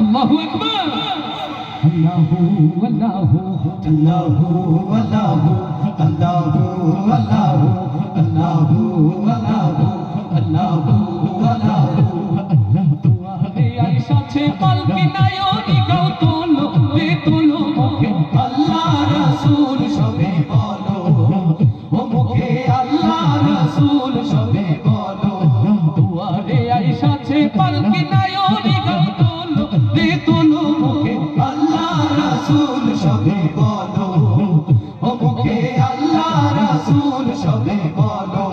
আল্লাহু আকবার। আল্লাহু আল্লাহু আল্লাহু আল্লাহু আল্লাহু আল্লাহু আল্লাহু আল্লাহু আল্লাহু আল্লাহু দুয়ারে আইসাছে পালকি নায়নি গাও তোলো রে তোলো মুখে আল্লাহ রাসূল সবে বলো ও মুখে আল্লাহ রাসূল সবে বলো দুয়ারে আইসাছে পালকি নায়নি গাও তোলো রে তোলো মুখে আল্লাহ রাসূল সবে বলো ও মুখে আল্লাহ রাসূল সবে বলো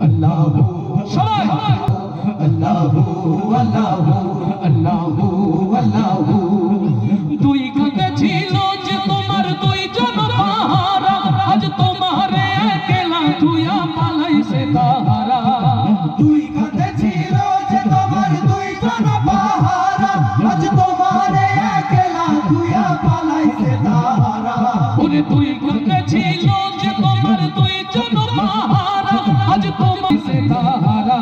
আল্লাহু সবাই আল্লাহু আল্লাহু আল্লাহু আল্লাহু দুই কাঁধে ছিল যে তোমার দুইজন পাহারা আজ তোমারে একলা তুইয়া পালাইছে তাহারা দুই কাঁধে ছিল যে তোমার দুইজন পাহারা আজ তোমারে একলা তুইয়া পালাইছে তাহারা ওরে দুই কাঁধে ছিল যে তোমার দুইজন পাহারা আজ তোমাইছে তাহারা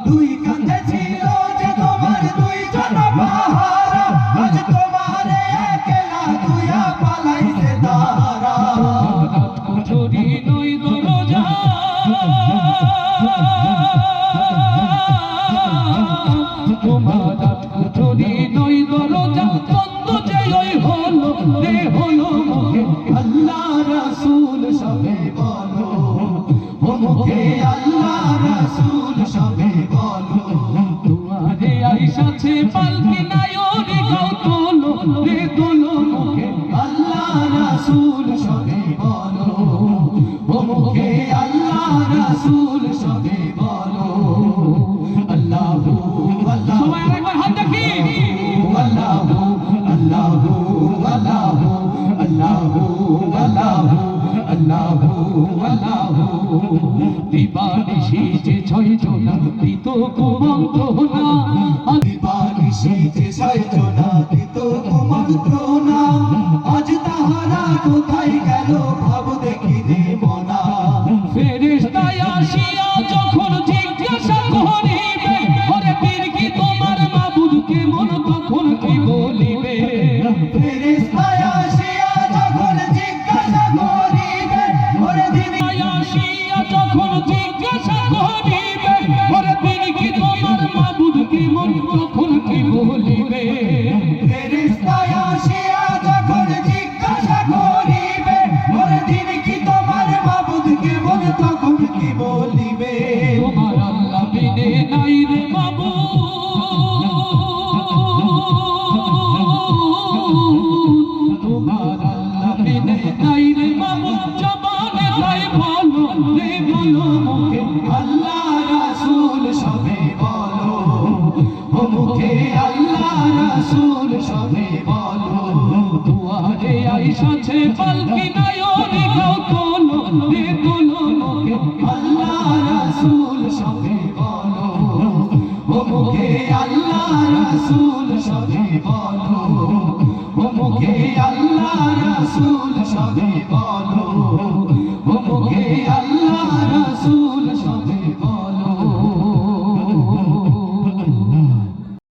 দুই কাঁধে ছিল যে তোমার দুইজন পাহারা আজ তোমারে একলা তুইয়া পালাইছে তাহারা রাত কুঠুরি নই দরজা তোমার রাত কুঠুরি নই দরজা বন্ধ যে ওই হলো রে হলো মুখে আল্লাহ রাসূল সবে বলো ও মুখে আল্লাহ রাসূল সবে বলো দুয়ারে আইসাছে পালকি নায়নি গাও তোলো রে তোলো মুখে আল্লাহ রাসূল সবে বলো ও মুখে আল্লাহ রাসূল সবে বলো আল্লাহু আল্লাহ সবাই আরেকবার হাত দেখি আল্লাহু আল্লাহু আল্লাহু আল্লাহু আল্লাহু আল্লাহু আল্লাহু দিবানিশি যে ছয় জনা দিত কুমন্ত্রণা দিবানিশি যে ছয় জনা দিত কুমন্ত্রণা আজ তাহারা কোথায় গেল ভাব দেখিতে মনা ফেরেশতায় আসিয়া যখন জিজ্ঞাসা করিবে ওরে পীর কি তোমার মাবুদ কেমন তখন কি বলিবে ফেরেশতায় আসিয়া যখন জিজ্ঞাসা করিবে ওরে দিবায় আসিয়া যখন জিজ্ঞাসা করিবে ওরে পীর কি তোমার মাবুদ কেমন তখন কি বলিবে ফেরেশতায় আসিয়া যখন জিজ্ঞাসা করিবে ওরে দিন কি তোমার মাবুদ কেমন তখন কি বলিবে তোমার আল্লাহ বিনে নাই রে মাবুদ তোমার আল্লাহ বিনে নাই রে মাবুদ জবানে তাই বলো রে বলো মুখে আল্লাহ রাসূল সবে বলো ও মুখে আল্লাহ রাসূল সবে বলো দুয়ারে আইসাছে পালকি নায়নি গাও তোলো রে তোলো মুখে আল্লাহ রাসূল সবে বলো ও মুখে আল্লাহ রাসূল সবে বলো ও মুখে আল্লাহ রাসূল সবে বলো